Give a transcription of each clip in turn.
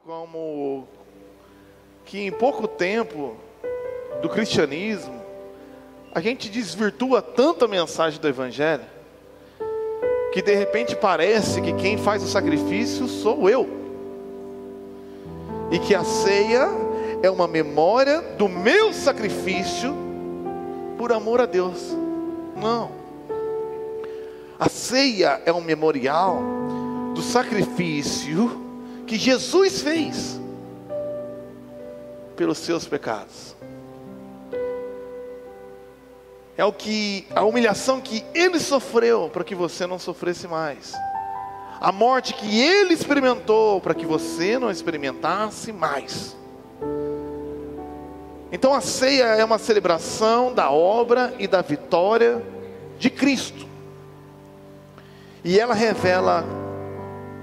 Como que em pouco tempo do cristianismo a gente desvirtua tanto a mensagem do evangelho que de repente parece que quem faz o sacrifício sou eu, e que a ceia é uma memória do meu sacrifício por amor a Deus. Não, a ceia é um memorial do sacrifício que Jesus fez pelos seus pecados. É a humilhação que Ele sofreu para que você não sofresse mais. A morte que Ele experimentou para que você não experimentasse mais. Então a ceia é uma celebração da obra e da vitória de Cristo. E ela revela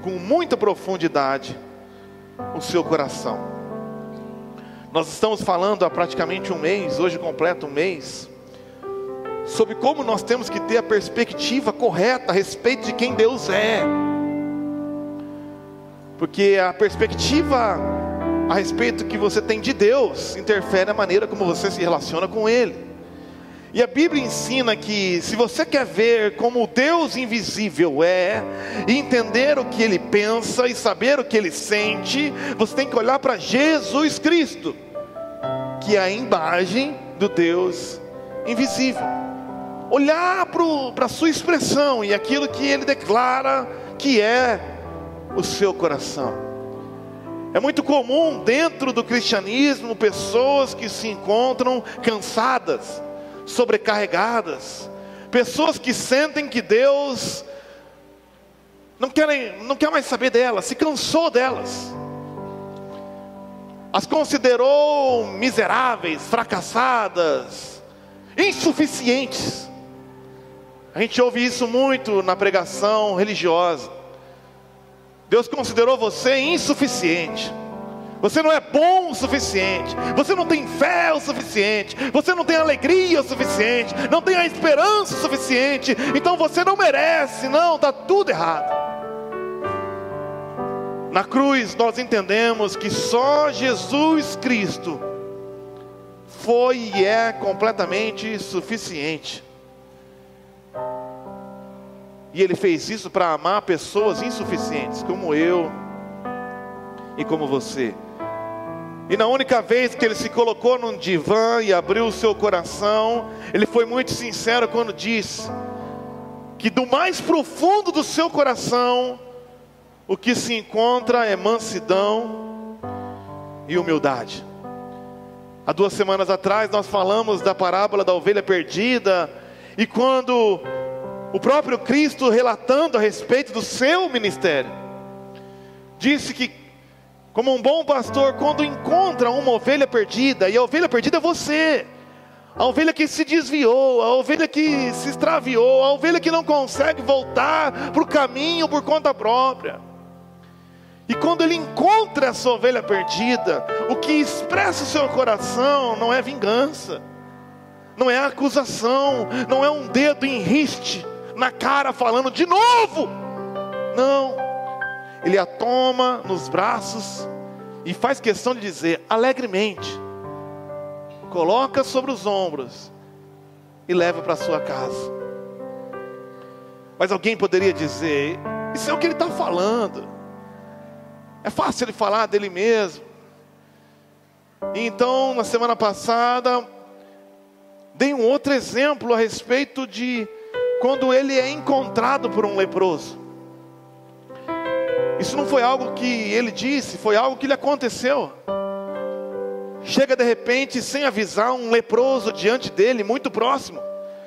com muita profundidade o seu coração. Nós estamos falando há praticamente um mês, hoje completa um mês, sobre como nós temos que ter a perspectiva correta a respeito de quem Deus é. Porque a perspectiva a respeito que você tem de Deus interfere na maneira como você se relaciona com Ele. E a Bíblia ensina que se você quer ver como o Deus invisível é, e entender o que Ele pensa e saber o que Ele sente, você tem que olhar para Jesus Cristo, que é a imagem do Deus invisível. Olhar para a sua expressão e aquilo que Ele declara que é o seu coração. É muito comum dentro do cristianismo pessoas que se encontram cansadas, sobrecarregadas, pessoas que sentem que Deus não quer mais saber delas, se cansou delas, as considerou miseráveis, fracassadas, insuficientes. A gente ouve isso muito na pregação religiosa. Deus considerou você insuficiente. Você não é bom o suficiente. Você não tem fé o suficiente. Você não tem alegria o suficiente. Não tem a esperança o suficiente. Então você não merece. Não, está tudo errado. Na cruz nós entendemos que só Jesus Cristo foi e é completamente suficiente. E Ele fez isso para amar pessoas insuficientes, como eu e como você. E na única vez que Ele se colocou num divã e abriu o seu coração, Ele foi muito sincero quando disse que do mais profundo do seu coração, o que se encontra é mansidão e humildade. Há 2 semanas atrás nós falamos da parábola da ovelha perdida, e quando o próprio Cristo, relatando a respeito do seu ministério, disse que como um bom pastor, quando encontra uma ovelha perdida, e a ovelha perdida é você, a ovelha que se desviou, a ovelha que se extraviou, a ovelha que não consegue voltar para o caminho por conta própria. E quando ele encontra essa ovelha perdida, o que expressa o seu coração não é vingança, não é acusação, não é um dedo em riste na cara falando de novo. Não. Ele a toma nos braços e faz questão de dizer alegremente, coloca sobre os ombros e leva para sua casa. Mas alguém poderia dizer, isso é o que ele está falando, é fácil ele falar dele mesmo. E então na semana passada dei um outro exemplo a respeito de quando ele é encontrado por um leproso. Isso não foi algo que ele disse, foi algo que lhe aconteceu. Chega de repente, sem avisar, um leproso diante dele, muito próximo,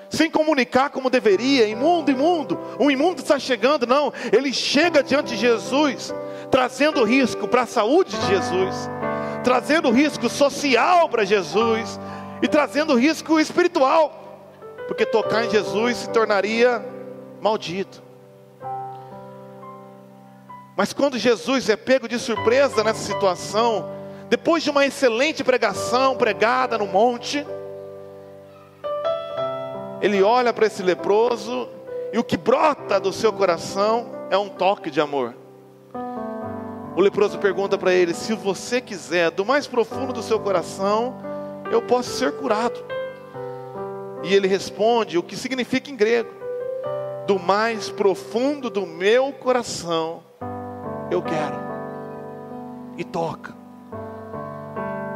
sem comunicar como deveria. Imundo, um imundo está chegando. Não, ele chega diante de Jesus, trazendo risco para a saúde de Jesus, trazendo risco social para Jesus, e trazendo risco espiritual, porque tocar em Jesus se tornaria maldito. Mas quando Jesus é pego de surpresa nessa situação, depois de uma excelente pregação pregada no monte, ele olha para esse leproso, e o que brota do seu coração é um toque de amor. O leproso pergunta para ele: se você quiser, do mais profundo do seu coração, eu posso ser curado. E ele responde o que significa em grego: do mais profundo do meu coração, eu quero. E toca.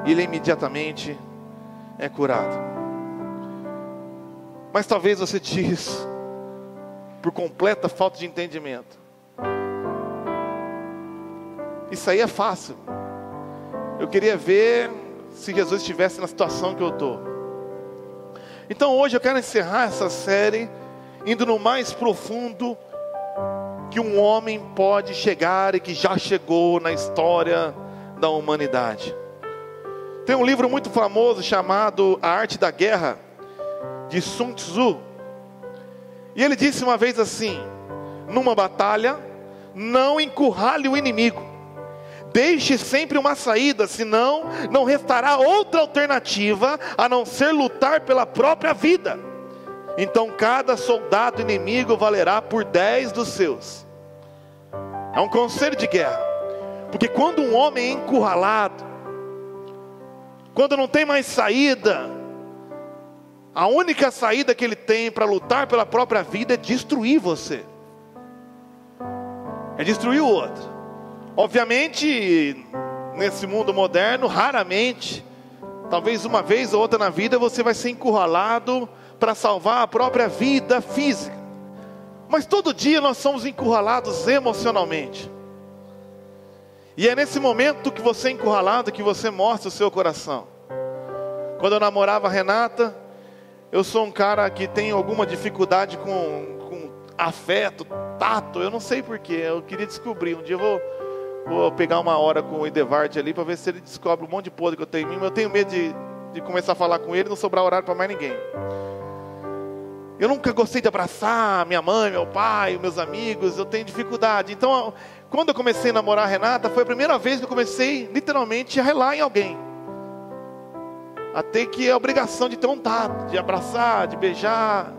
E ele imediatamente é curado. Mas talvez você diz, por completa falta de entendimento: isso aí é fácil. Eu queria ver se Jesus estivesse na situação que eu estou. Então hoje eu quero encerrar essa série indo no mais profundo que um homem pode chegar e que já chegou na história da humanidade. Tem um livro muito famoso chamado A Arte da Guerra, de Sun Tzu. E ele disse uma vez assim: numa batalha, não encurrale o inimigo. Deixe sempre uma saída, senão não restará outra alternativa a não ser lutar pela própria vida. Então cada soldado inimigo valerá por 10 dos seus. É um conselho de guerra. Porque quando um homem é encurralado, quando não tem mais saída, a única saída que ele tem para lutar pela própria vida é destruir você. É destruir o outro. Obviamente, nesse mundo moderno, raramente, talvez uma vez ou outra na vida, você vai ser encurralado para salvar a própria vida física. Mas todo dia nós somos encurralados emocionalmente. E é nesse momento que você é encurralado que você mostra o seu coração. Quando eu namorava a Renata, eu sou um cara que tem alguma dificuldade com afeto, tato. Eu não sei porquê, eu queria descobrir. Um dia eu vou pegar uma hora com o Idevard ali para ver se ele descobre um monte de podre que eu tenho em mim. Mas eu tenho medo de começar a falar com ele e não sobrar horário para mais ninguém. Eu nunca gostei de abraçar minha mãe, meu pai, meus amigos. Eu tenho dificuldade. Então, quando eu comecei a namorar a Renata, foi a primeira vez que eu comecei literalmente a relar em alguém. A ter que a obrigação de ter um tato, de abraçar, de beijar.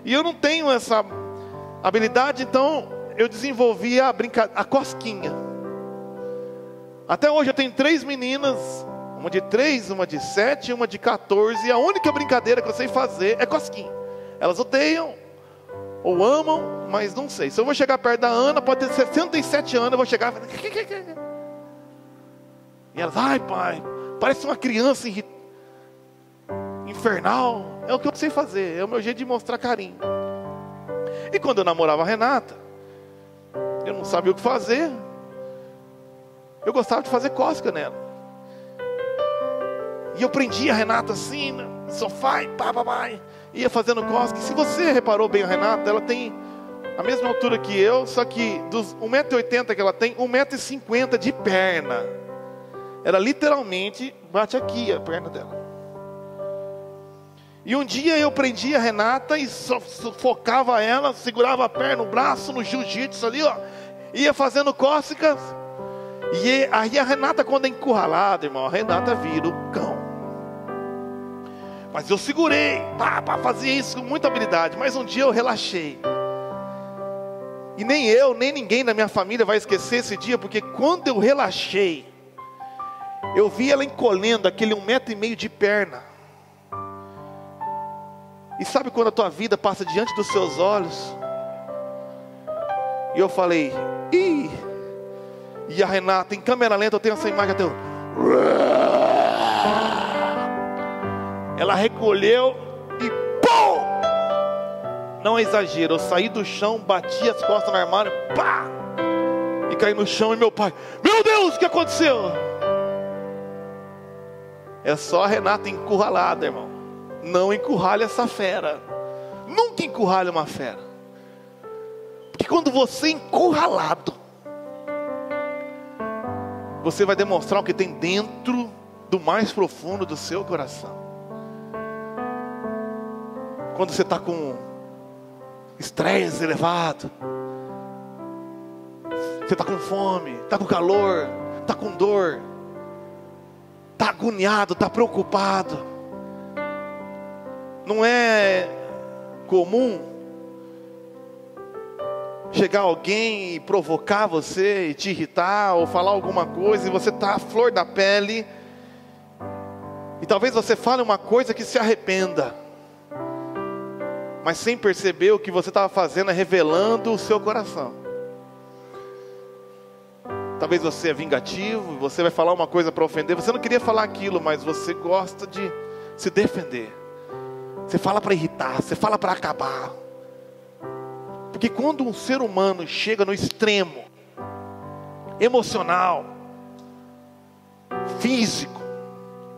E eu não tenho essa habilidade, então eu desenvolvi a cosquinha. Até hoje eu tenho 3 meninas, uma de 3, uma de 7 e uma de 14. E a única brincadeira que eu sei fazer é cosquinha. Elas odeiam ou amam, mas não sei. Se eu vou chegar perto da Ana, pode ter 67 anos, eu vou chegar e elas: ai pai, parece uma criança infernal. É o que eu sei fazer, é o meu jeito de mostrar carinho. E quando eu namorava a Renata, eu não sabia o que fazer. Eu gostava de fazer cócega nela. E eu prendia a Renata assim, no sofá, e ia fazendo cócega. E se você reparou bem a Renata, ela tem a mesma altura que eu, só que dos 1,80 m que ela tem, 1,50 m de perna. Ela literalmente bate aqui a perna dela. E um dia eu prendia a Renata e sufocava ela, segurava a perna, o braço no jiu-jitsu ali, ó. Ia fazendo cócegas. E aí a Renata, quando é encurralada, irmão, a Renata vira o cão. Mas eu segurei, fazia isso com muita habilidade. Mas um dia eu relaxei. E nem eu, nem ninguém da minha família vai esquecer esse dia, porque quando eu relaxei, eu vi ela encolhendo aquele 1,5 m de perna. E sabe quando a tua vida passa diante dos seus olhos? E eu falei: ih! E a Renata, em câmera lenta, eu tenho essa imagem até eu... Ela recolheu e pum! Não é exagero, eu saí do chão, bati as costas no armário, pá! E caí no chão e meu pai: meu Deus, o que aconteceu? É só a Renata encurralada, irmão. Não encurrale essa fera. Nunca encurrale uma fera. Porque quando você é encurralado, você vai demonstrar o que tem dentro do mais profundo do seu coração. Quando você está com estresse elevado, você está com fome, está com calor, está com dor, está agoniado, está preocupado. Não é comum chegar alguém e provocar você, e te irritar, ou falar alguma coisa, e você está à flor da pele, e talvez você fale uma coisa que se arrependa, mas sem perceber o que você estava fazendo é revelando o seu coração. Talvez você é vingativo, você vai falar uma coisa para ofender, você não queria falar aquilo, mas você gosta de se defender. Você fala para irritar, você fala para acabar. Porque quando um ser humano chega no extremo emocional, físico,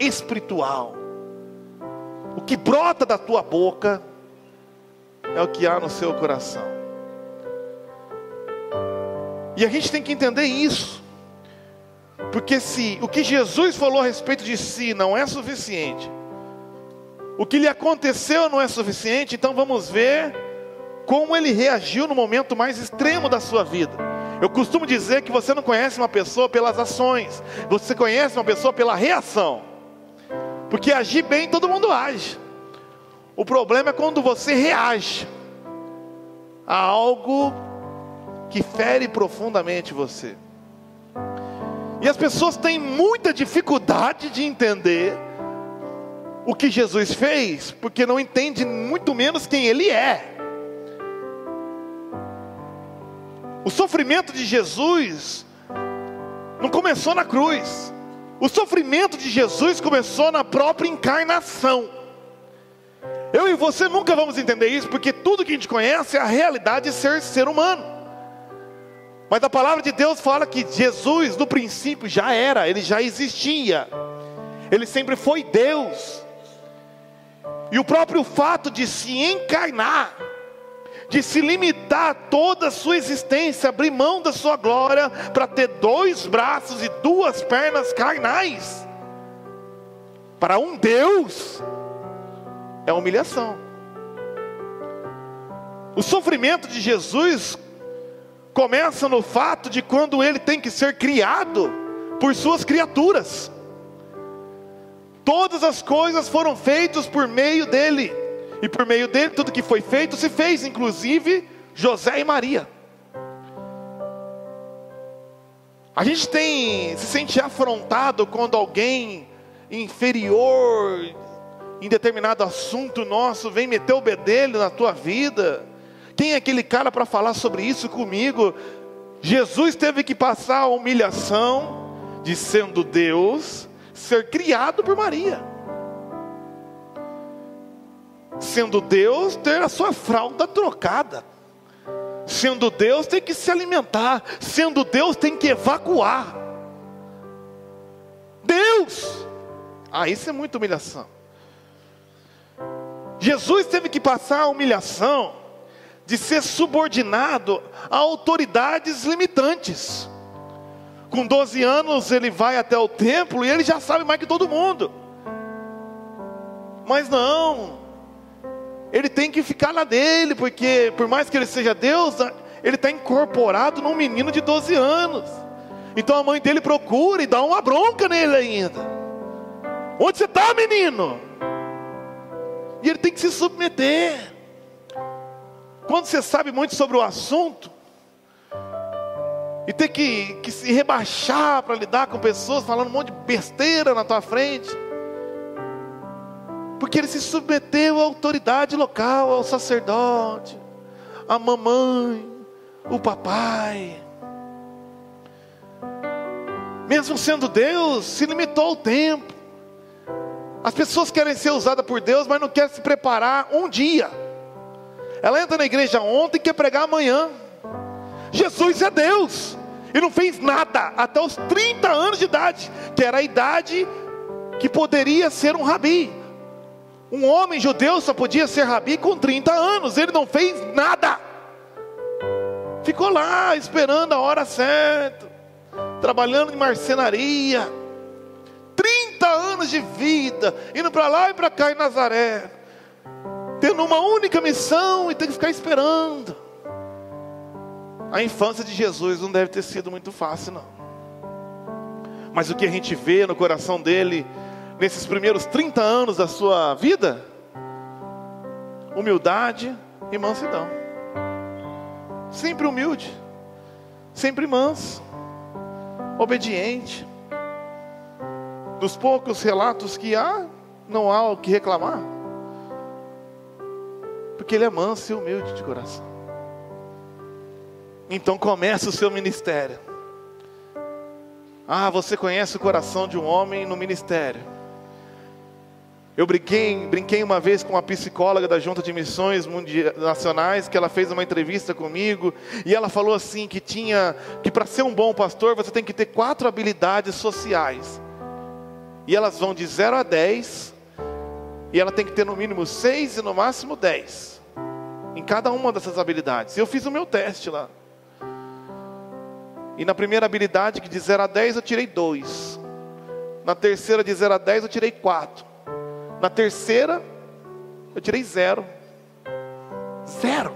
espiritual, o que brota da tua boca é o que há no seu coração. E a gente tem que entender isso, porque se o que Jesus falou a respeito de si não é suficiente, o que lhe aconteceu não é suficiente, então vamos ver como ele reagiu no momento mais extremo da sua vida. Eu costumo dizer que você não conhece uma pessoa pelas ações, você conhece uma pessoa pela reação, porque agir bem todo mundo age. O problema é quando você reage a algo que fere profundamente você. E as pessoas têm muita dificuldade de entender o que Jesus fez, porque não entende muito menos quem Ele é. O sofrimento de Jesus não começou na cruz. O sofrimento de Jesus começou na própria encarnação. Eu e você nunca vamos entender isso, porque tudo que a gente conhece é a realidade de ser humano. Mas a palavra de Deus fala que Jesus, no princípio, já era, Ele já existia. Ele sempre foi Deus. E o próprio fato de se encarnar, de se limitar a toda a sua existência, abrir mão da sua glória, para ter 2 braços e 2 pernas carnais, para um Deus, é humilhação. O sofrimento de Jesus começa no fato de quando Ele tem que ser criado por suas criaturas. Todas as coisas foram feitas por meio dEle, e por meio dEle tudo que foi feito se fez, inclusive José e Maria. A gente se sente afrontado quando alguém inferior em determinado assunto nosso vem meter o bedelho na tua vida. Quem é aquele cara para falar sobre isso comigo? Jesus teve que passar a humilhação de, sendo Deus, ser criado por Maria. Sendo Deus, ter a sua fralda trocada. Sendo Deus, tem que se alimentar. Sendo Deus, tem que evacuar. Deus! Isso é muita humilhação. Jesus teve que passar a humilhação de ser subordinado a autoridades limitantes. Com 12 anos ele vai até o templo e ele já sabe mais que todo mundo. Mas não, ele tem que ficar na dele, porque por mais que ele seja Deus, ele está incorporado num menino de 12 anos. Então a mãe dele procura e dá uma bronca nele ainda. Onde você está, menino? E ele tem que se submeter. Quando você sabe muito sobre o assunto, e tem que se rebaixar para lidar com pessoas falando um monte de besteira na tua frente, porque ele se submeteu à autoridade local, ao sacerdote, à mamãe, o papai. Mesmo sendo Deus, se limitou ao tempo. As pessoas querem ser usadas por Deus, mas não querem se preparar um dia. Ela entra na igreja ontem e quer pregar amanhã. Jesus é Deus, e não fez nada até os 30 anos de idade, que era a idade que poderia ser um rabi. Um homem judeu só podia ser rabi com 30 anos. Ele não fez nada. Ficou lá esperando a hora certa, trabalhando em marcenaria. 30 anos de vida, indo para lá e para cá em Nazaré, tendo uma única missão e tem que ficar esperando. A infância de Jesus não deve ter sido muito fácil, não. Mas o que a gente vê no coração dele nesses primeiros 30 anos da sua vida? Humildade e mansidão. sempre humilde, sempre manso, obediente. Dos poucos relatos que há, não há o que reclamar, porque ele é manso e humilde de coração. Então começa o seu ministério. Você conhece o coração de um homem no ministério. Eu brinquei uma vez com uma psicóloga da Junta de Missões Nacionais, que ela fez uma entrevista comigo, e ela falou assim, que para ser um bom pastor, você tem que ter 4 habilidades sociais. E elas vão de 0 a 10, e ela tem que ter no mínimo 6 e no máximo 10, em cada uma dessas habilidades. Eu fiz o meu teste lá. E na primeira habilidade, que de 0 a 10, eu tirei 2. Na terceira, de 0 a 10, eu tirei 4. Na terceira, eu tirei 0. 0.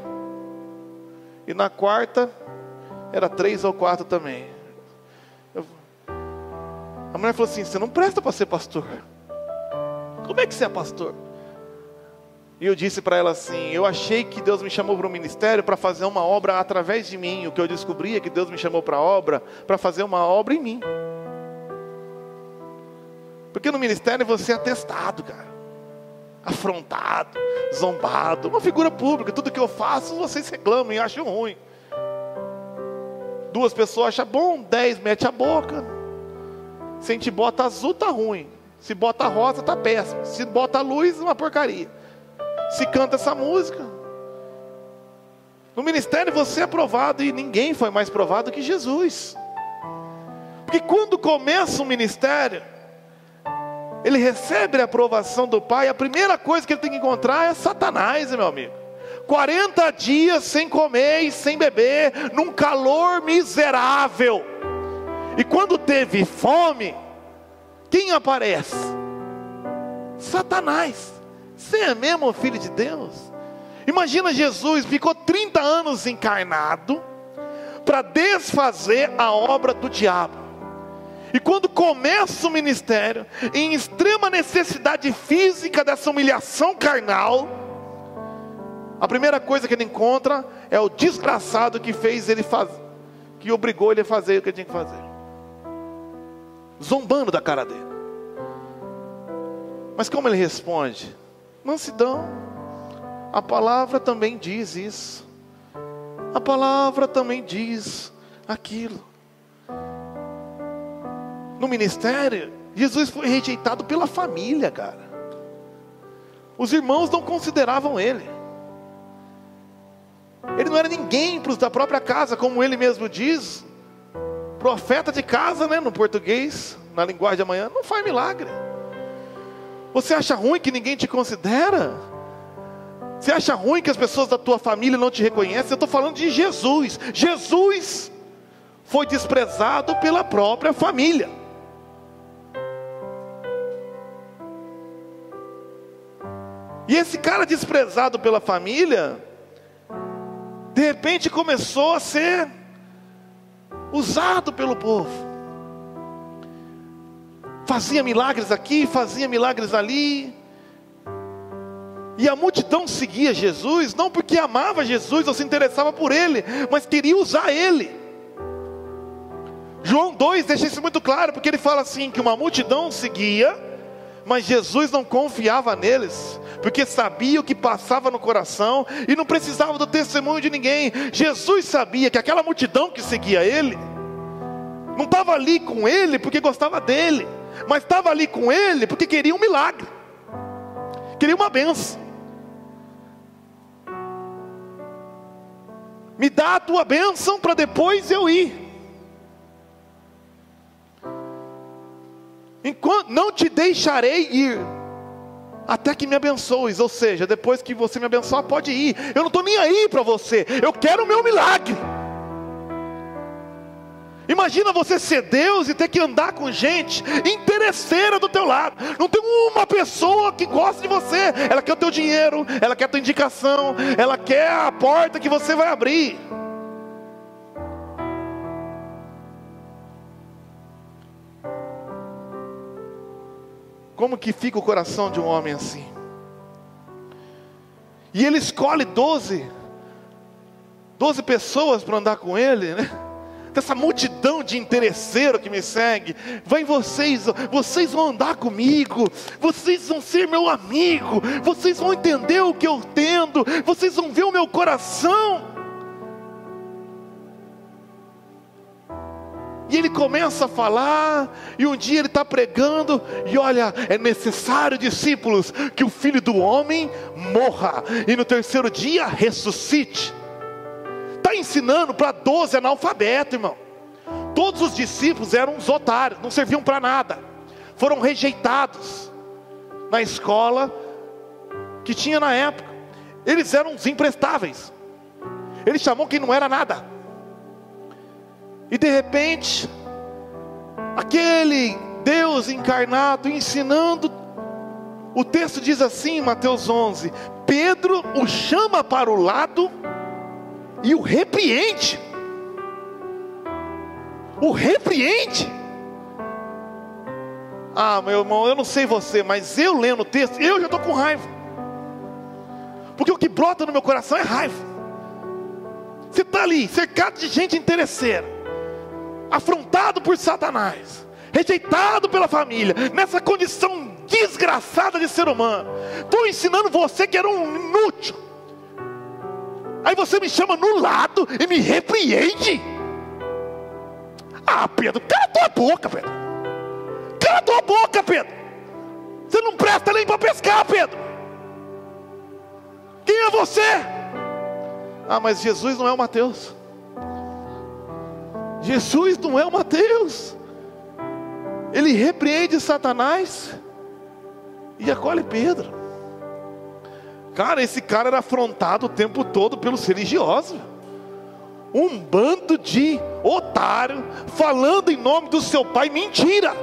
E na quarta, era 3 ou 4 também. A mulher falou assim: você não presta para ser pastor. Como é que você é pastor? E eu disse para ela assim: eu achei que Deus me chamou para o ministério para fazer uma obra através de mim. O que eu descobri é que Deus me chamou para a obra, para fazer uma obra em mim. Porque no ministério você é atestado, cara, afrontado, zombado, uma figura pública. Tudo que eu faço vocês reclamam e acham ruim. 2 pessoas acham bom, 10 mete a boca. Se a gente bota azul tá ruim, se bota rosa tá péssimo, se bota luz uma porcaria, se canta essa música. No ministério você é provado, e ninguém foi mais provado que Jesus. Porque quando começa um ministério, ele recebe a aprovação do Pai. A primeira coisa que ele tem que encontrar é Satanás, meu amigo. 40 dias sem comer e sem beber, num calor miserável. E quando teve fome, quem aparece? Satanás. Você é mesmo filho de Deus? Imagina, Jesus ficou 30 anos encarnado para desfazer a obra do diabo. E quando começa o ministério, em extrema necessidade física dessa humilhação carnal, a primeira coisa que ele encontra é o desgraçado que fez ele fazer, que obrigou ele a fazer o que ele tinha que fazer, zombando da cara dele. Mas como ele responde? Mansidão. A palavra também diz isso. A palavra também diz aquilo. No ministério, Jesus foi rejeitado pela família, cara. Os irmãos não consideravam ele. Ele não era ninguém para os da própria casa, como ele mesmo diz. Profeta de casa, né, no português, na linguagem de amanhã, não faz milagre. Você acha ruim que ninguém te considera? Você acha ruim que as pessoas da tua família não te reconhecem? Eu estou falando de Jesus. Jesus foi desprezado pela própria família. E esse cara desprezado pela família, de repente começou a ser usado pelo povo. Fazia milagres aqui, fazia milagres ali. E a multidão seguia Jesus, não porque amava Jesus ou se interessava por ele, mas queria usar ele. João 2 deixa isso muito claro, porque ele fala assim, que uma multidão seguia, mas Jesus não confiava neles, porque sabia o que passava no coração, e não precisava do testemunho de ninguém. Jesus sabia que aquela multidão que seguia ele, não estava ali com ele porque gostava dele, mas estava ali com ele porque queria um milagre, queria uma bênção. Me dá a tua bênção para depois eu ir. Enquanto não te deixarei ir até que me abençoes. Ou seja, depois que você me abençoar, pode ir. Eu não estou nem aí para você, eu quero o meu milagre. Imagina você ser Deus e ter que andar com gente interesseira do teu lado. Não tem uma pessoa que gosta de você. Ela quer o teu dinheiro, ela quer a tua indicação, ela quer a porta que você vai abrir. Como que fica o coração de um homem assim? E ele escolhe 12 12 pessoas para andar com ele, né? Dessa multidão de interesseiro que me segue. Vem vocês vão andar comigo, vocês vão ser meu amigo, vocês vão entender o que eu tendo, vocês vão ver o meu coração. E ele começa a falar, e um dia ele está pregando, e olha, é necessário, discípulos, que o Filho do Homem morra, e no terceiro dia ressuscite. Está ensinando para 12 analfabetos, irmão. Todos os discípulos eram uns otários, não serviam para nada, foram rejeitados na escola que tinha na época. Eles eram os imprestáveis, eles chamavam quem não era nada. E de repente, aquele Deus encarnado ensinando, o texto diz assim em Mateus 11: Pedro o chama para o lado e o repreende. O repreende. Ah, meu irmão, eu não sei você, mas eu lendo o texto, eu já estou com raiva. Porque o que brota no meu coração é raiva. Você está ali, cercado de gente interesseira, afrontado por Satanás, rejeitado pela família, nessa condição desgraçada de ser humano. Estou ensinando você que era um inútil. Aí você me chama no lado e me repreende. Ah, Pedro, cala tua boca, Pedro. Cala tua boca, Pedro. Você não presta nem para pescar, Pedro. Quem é você? Ah, mas Jesus não é o Mateus. Jesus não é o Mateus. Ele repreende Satanás e acolhe Pedro. Cara, esse cara era afrontado o tempo todo pelos religiosos. Um bando de otário falando em nome do seu pai. Mentira,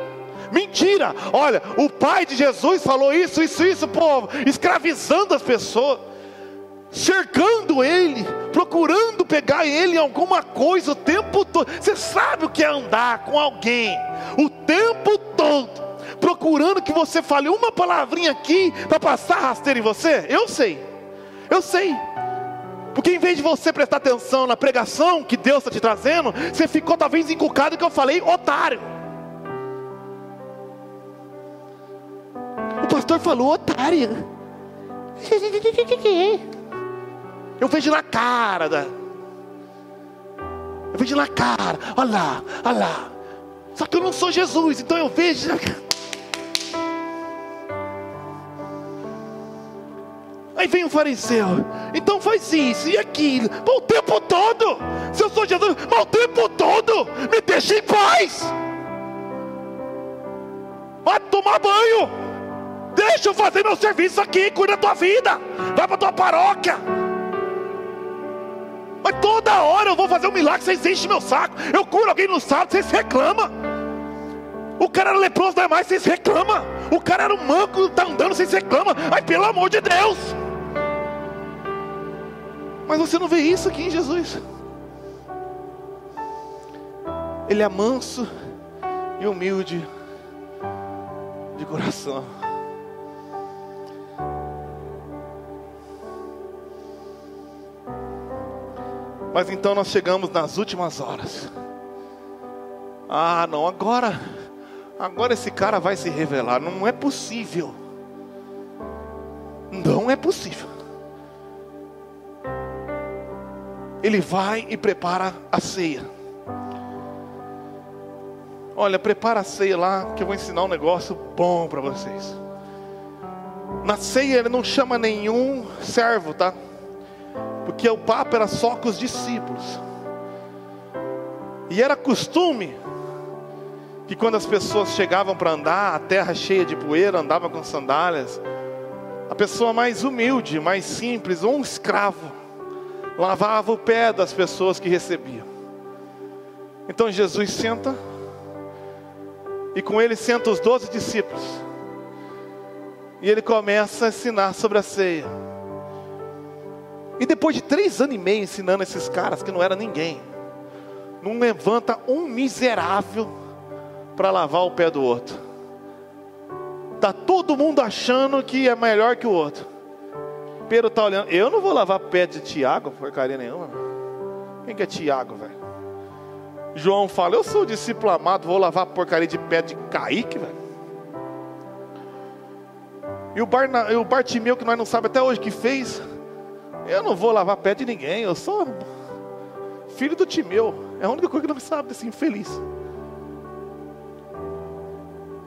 mentira. Olha, o pai de Jesus falou isso, povo, escravizando as pessoas, cercando ele, procurando pegar ele em alguma coisa o tempo todo. Você sabe o que é andar com alguém o tempo todo, procurando que você fale uma palavrinha aqui para passar rasteiro em você? Eu sei. Porque em vez de você prestar atenção na pregação que Deus está te trazendo, você ficou talvez encucado que eu falei, otário. O pastor falou, otário. Eu vejo na cara, olha lá. Só que eu não sou Jesus, então eu vejo. Aí vem o fariseu, então faz isso e aquilo, mas o tempo todo. Se eu sou Jesus, mas o tempo todo, me deixa em paz. Vai tomar banho, deixa eu fazer meu serviço aqui, cuida da tua vida, vai para tua paróquia. Mas toda hora eu vou fazer um milagre, vocês enchem meu saco. Eu curo alguém no sábado, vocês reclamam. O cara era leproso, não é mais, vocês reclamam. O cara era um manco, está andando, vocês reclamam. Ai, pelo amor de Deus. Mas você não vê isso aqui em Jesus. Ele é manso e humilde de coração. Mas então nós chegamos nas últimas horas. Ah, não, agora esse cara vai se revelar. Não é possível. Não é possível. Ele vai e prepara a ceia. Olha, prepara a ceia lá, que eu vou ensinar um negócio bom para vocês. Na ceia ele não chama nenhum servo, tá? Porque o papo era só com os discípulos. E era costume que quando as pessoas chegavam para andar, a terra cheia de poeira, andava com sandálias, a pessoa mais humilde, mais simples, ou um escravo, lavava o pé das pessoas que recebiam. Então Jesus senta, e com ele sentam os 12 discípulos, e ele começa a ensinar sobre a ceia. E depois de 3 anos e meio ensinando esses caras que não era ninguém, não levanta um miserável para lavar o pé do outro. Está todo mundo achando que é melhor que o outro. Pedro está olhando, eu não vou lavar pé de Tiago, porcaria nenhuma. Quem que é Tiago, velho? João fala, eu sou discípulo amado, vou lavar a porcaria de pé de Kaique, velho. E o Bartimeu, que nós não sabemos até hoje o que fez, eu não vou lavar pé de ninguém, eu sou filho do Timeu. É a única coisa que não sabe desse infeliz.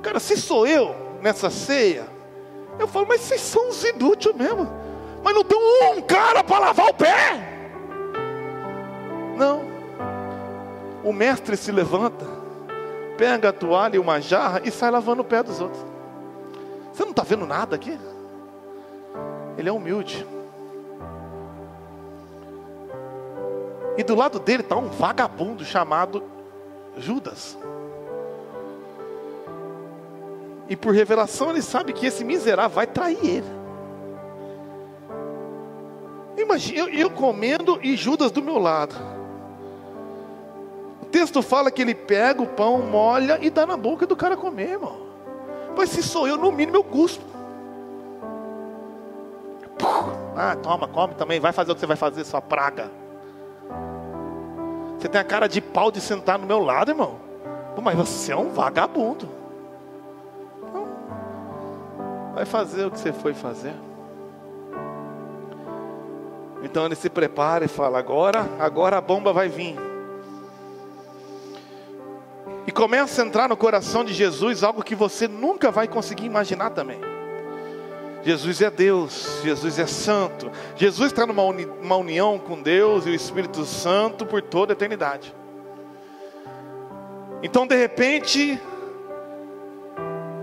Cara, se sou eu nessa ceia, eu falo, mas vocês são uns inúteis mesmo. Mas não tem um cara para lavar o pé. Não. O mestre se levanta, pega a toalha e uma jarra e sai lavando o pé dos outros. Você não está vendo nada aqui? Ele é humilde. E do lado dele está um vagabundo chamado Judas. E por revelação ele sabe que esse miserável vai trair ele. Imagina, eu comendo e Judas do meu lado. O texto fala que ele pega o pão, molha e dá na boca do cara comer, irmão. Mas se sou eu, no mínimo eu cuspo. Ah, toma, come também. Vai fazer o que você vai fazer, sua praga. Você tem a cara de pau de sentar no meu lado, irmão. Pô, mas você é um vagabundo. Não. Vai fazer o que você foi fazer. Então ele se prepara e fala, agora a bomba vai vir. E começa a entrar no coração de Jesus algo que você nunca vai conseguir imaginar também. Jesus é Deus, Jesus é santo. Jesus está numa união com Deus e o Espírito Santo por toda a eternidade. Então de repente,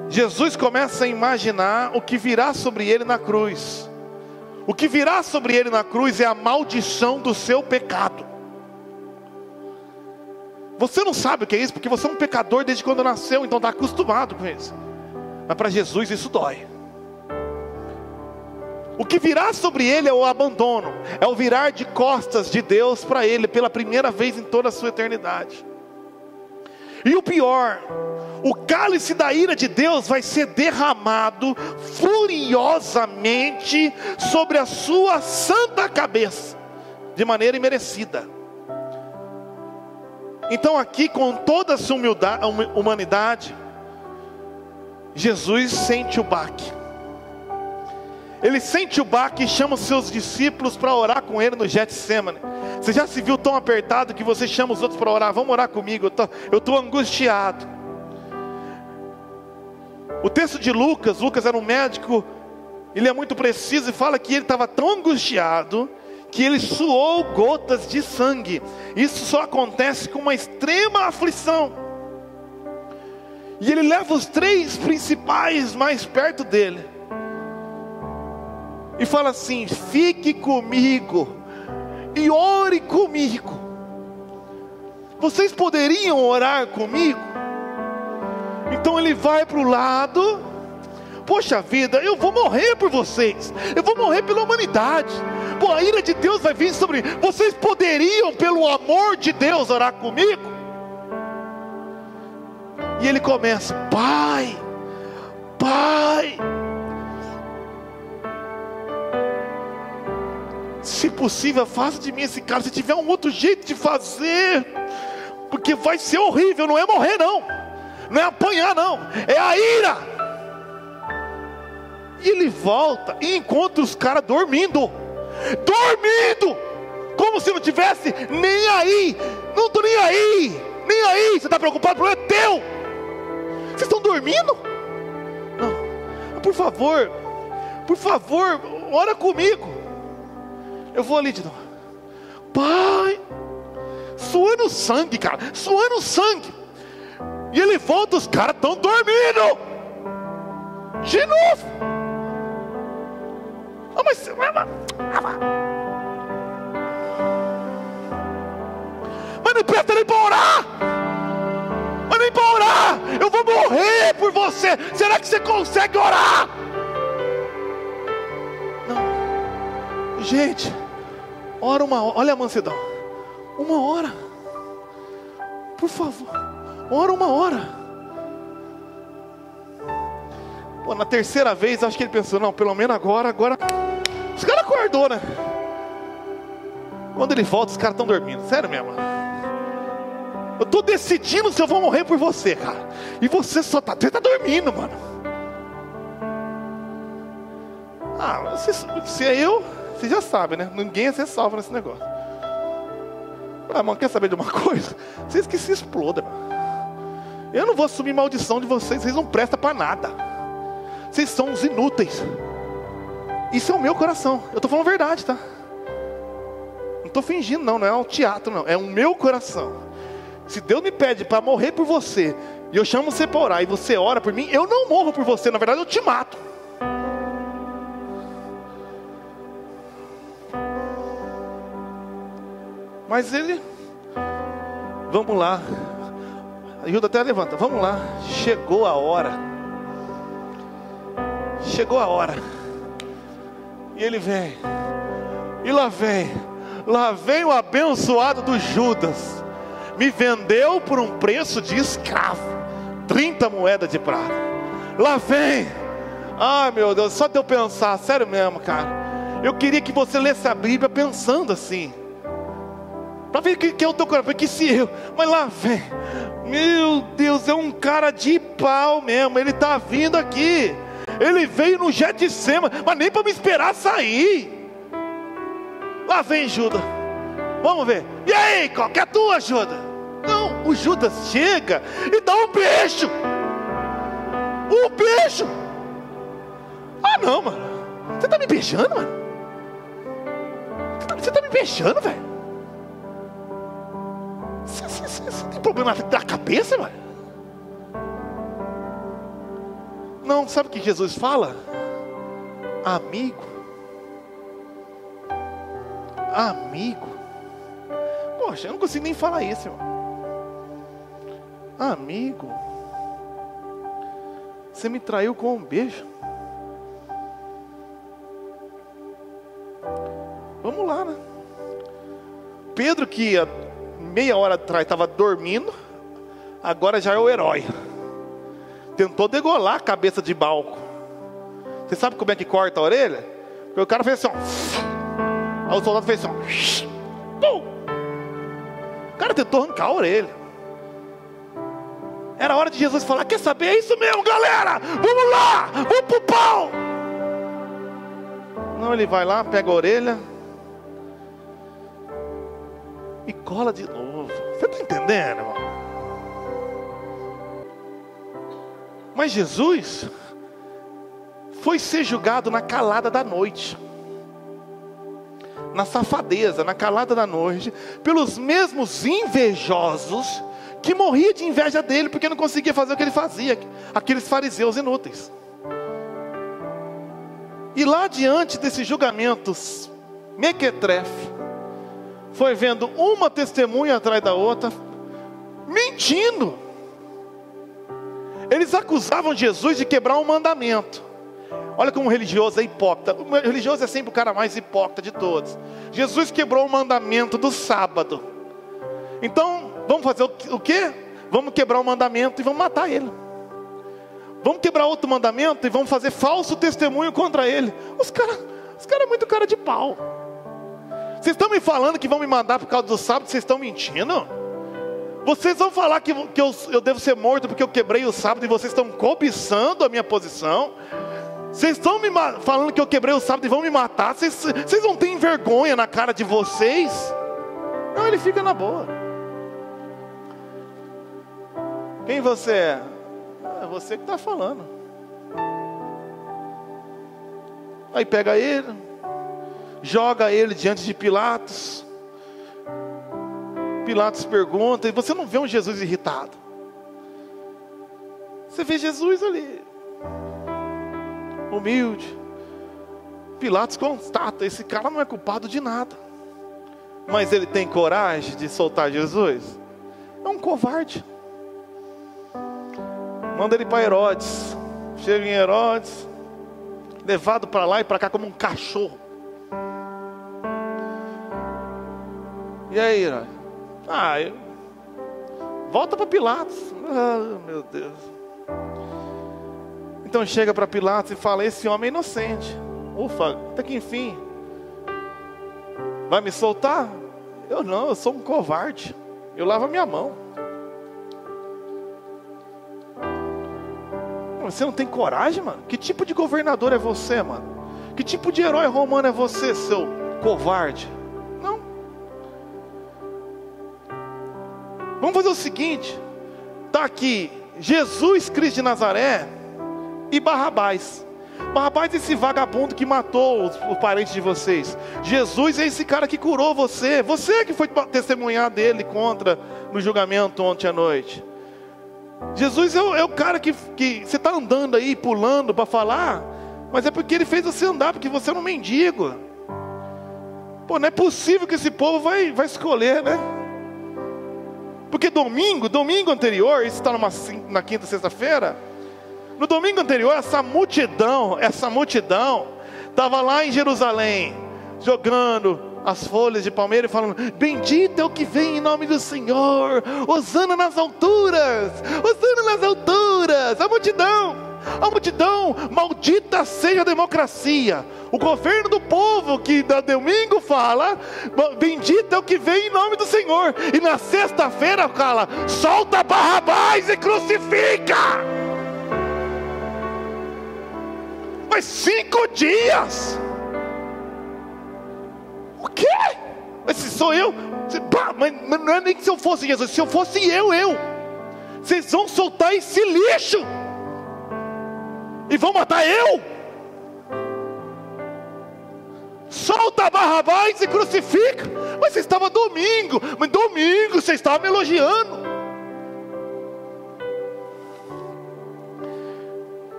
Jesus começa a imaginar o que virá sobre ele na cruz. O que virá sobre ele na cruz é a maldição do seu pecado. Você não sabe o que é isso, porque você é um pecador desde quando nasceu, então está acostumado com isso. Mas para Jesus isso dói. O que virá sobre ele é o abandono, é o virar de costas de Deus para ele, pela primeira vez em toda a sua eternidade. E o pior, o cálice da ira de Deus vai ser derramado furiosamente sobre a sua santa cabeça, de maneira imerecida. Então aqui, com toda a sua humanidade, Jesus sente o baque. Ele sente o baque e chama os seus discípulos para orar com ele no Getsemane. Você já se viu tão apertado que você chama os outros para orar? Vamos orar comigo, eu estou angustiado. O texto de Lucas era um médico, ele é muito preciso e fala que ele estava tão angustiado que ele suou gotas de sangue. Isso só acontece com uma extrema aflição. E ele leva os 3 principais mais perto dele e fala assim: fique comigo e ore comigo. Vocês poderiam orar comigo? Então ele vai para o lado. Poxa vida, eu vou morrer por vocês, eu vou morrer pela humanidade. Pô, a ira de Deus vai vir sobre mim. Vocês poderiam, pelo amor de Deus, orar comigo? E ele começa: Pai, se possível, faça de mim esse cálice. Se tiver um outro jeito de fazer, porque vai ser horrível. Não é morrer não, não é apanhar não, é a ira. E ele volta e encontra os caras dormindo, como se não tivesse nem aí. Não estou nem aí. Você está preocupado, o problema é teu. Vocês estão dormindo? Não. Por favor, ora comigo. Eu vou ali de novo. Pai, suando sangue, cara, suando sangue. E ele volta, os caras estão dormindo de novo. Mas não presta nem para orar. Eu vou morrer por você. Será que você consegue orar? Não. Gente, ora uma hora. Olha a mansidão. 1 hora. Por favor, ora 1 hora. Pô, na terceira vez, acho que ele pensou: não, pelo menos agora. Os caras acordou, né? Quando ele volta, os caras estão dormindo. Sério mesmo. Eu estou decidindo se eu vou morrer por você, cara. E você só está dormindo, mano. Ah, se é eu, você já sabe, né? Ninguém ia ser salvo nesse negócio. Ah, mano, quer saber de uma coisa? Vocês que se explodam, mano. Eu não vou assumir maldição de vocês. Vocês não prestam para nada. Vocês são uns inúteis. Isso é o meu coração. Eu estou falando a verdade, tá? Não estou fingindo não é um teatro não. É o meu coração. Se Deus me pede para morrer por você, e eu chamo você para orar, e você ora por mim, eu não morro por você. Na verdade eu te mato. Mas ele... Vamos lá. Ajuda, até levanta. Vamos lá. Chegou a hora. Chegou a hora. E ele vem. E lá vem. Lá vem o abençoado do Judas. Me vendeu por um preço de escravo. 30 moedas de prata. Lá vem. Ai meu Deus, só de eu pensar. Sério mesmo, cara. Eu queria que você lesse a Bíblia pensando assim. Para ver que é o teu coração. Porque se eu... Mas lá vem. Meu Deus, é um cara de pau mesmo. Ele está vindo aqui. Ele veio no Getsêmani, mas nem para me esperar sair. Lá vem Judas. Vamos ver. E aí, qual que é a tua, Judas? Não, o Judas chega e dá um beijo. Um beijo. Ah não, mano. Você está me beijando, mano? Você está me beijando, velho? Você tem problema na cabeça, mano? Não, sabe o que Jesus fala? Amigo. Amigo. Poxa, eu não consigo nem falar isso, irmão. Amigo. Você me traiu com um beijo. Vamos lá, né? Pedro, que meia hora atrás estava dormindo, agora já é o herói. Tentou degolar a cabeça de Balco. Você sabe como é que corta a orelha? Porque o cara fez assim, ó. Aí o soldado fez assim, ó. Pum! O cara tentou arrancar a orelha. Era hora de Jesus falar, quer saber? É isso mesmo, galera! Vamos lá! Vamos pro pau! Não, ele vai lá, pega a orelha e cola de novo. Você está entendendo, irmão? Mas Jesus foi ser julgado na calada da noite, na safadeza, na calada da noite, pelos mesmos invejosos que morriam de inveja dele, porque não conseguia fazer o que ele fazia, aqueles fariseus inúteis. E lá diante desses julgamentos mequetrefe, foi vendo uma testemunha atrás da outra, mentindo. Eles acusavam Jesus de quebrar um mandamento. Olha como o religioso é hipócrita. O religioso é sempre o cara mais hipócrita de todos. Jesus quebrou o mandamento do sábado. Então, vamos fazer o quê? Vamos quebrar o mandamento e vamos matar ele. Vamos quebrar outro mandamento e vamos fazer falso testemunho contra ele. Os caras é muito cara de pau. Vocês estão me falando que vão me mandar por causa do sábado, vocês estão mentindo? Vocês vão falar que eu devo ser morto porque eu quebrei o sábado e vocês estão cobiçando a minha posição? Vocês estão me falando que eu quebrei o sábado e vão me matar? Vocês não têm vergonha na cara de vocês? Não, ele fica na boa. Quem você é? É você que está falando. Aí pega ele, joga ele diante de Pilatos. Pilatos pergunta, e você não vê um Jesus irritado. Você vê Jesus ali, humilde. Pilatos constata, esse cara não é culpado de nada. Mas ele tem coragem de soltar Jesus? É um covarde. Manda ele para Herodes. Chega em Herodes, levado para lá e para cá como um cachorro. E aí, Herodes? Volta para Pilatos. Meu Deus. Então chega para Pilatos e fala, esse homem é inocente. Ufa, até que enfim. Vai me soltar? Eu não, eu sou um covarde. Eu lavo a minha mão. Você não tem coragem, mano? Que tipo de governador é você, mano? Que tipo de herói romano é você, seu covarde? Não. Vamos fazer o seguinte. Está aqui Jesus Cristo de Nazaré e Barrabás. Barrabás é esse vagabundo que matou o parente de vocês. Jesus é esse cara que curou você. Você que foi testemunhar dele contra no julgamento ontem à noite. Jesus é o cara que você está andando aí, pulando para falar, mas é porque ele fez você andar, porque você é um mendigo. Pô, não é possível que esse povo vai escolher, né? Porque domingo anterior, isso está na quinta, sexta-feira. No domingo anterior, essa multidão estava lá em Jerusalém, jogando as folhas de palmeira e falando: bendito é o que vem em nome do Senhor, hosana nas alturas, hosana nas alturas. A multidão, maldita seja a democracia. O governo do povo que no domingo fala: bendito é o que vem em nome do Senhor. E na sexta-feira fala: solta Barrabás e crucifica. Mas 5 dias. O quê? Mas se sou eu? Mas não é nem que se eu fosse Jesus. Se eu fosse eu. Vocês vão soltar esse lixo e vão matar eu? Solta Barrabás e crucifica. Mas você estava domingo. Mas domingo você estava me elogiando.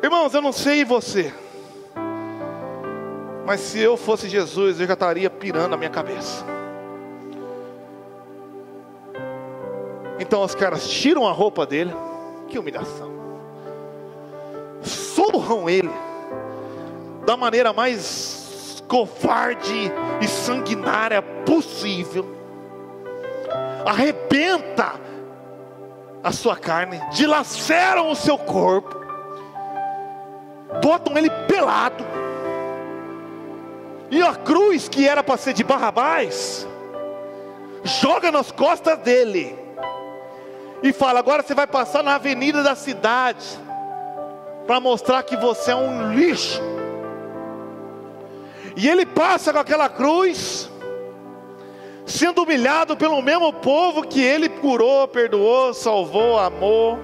Irmãos, eu não sei você, mas se eu fosse Jesus, eu já estaria pirando a minha cabeça. Então os caras tiram a roupa dele. Que humilhação. Surram ele da maneira mais covarde e sanguinária possível. Arrebenta a sua carne, dilaceram o seu corpo, botam ele pelado. E a cruz, que era para ser de Barrabás, joga nas costas dele e fala: agora você vai passar na avenida da cidade para mostrar que você é um lixo. E ele passa com aquela cruz, sendo humilhado pelo mesmo povo que ele curou, perdoou, salvou, amou,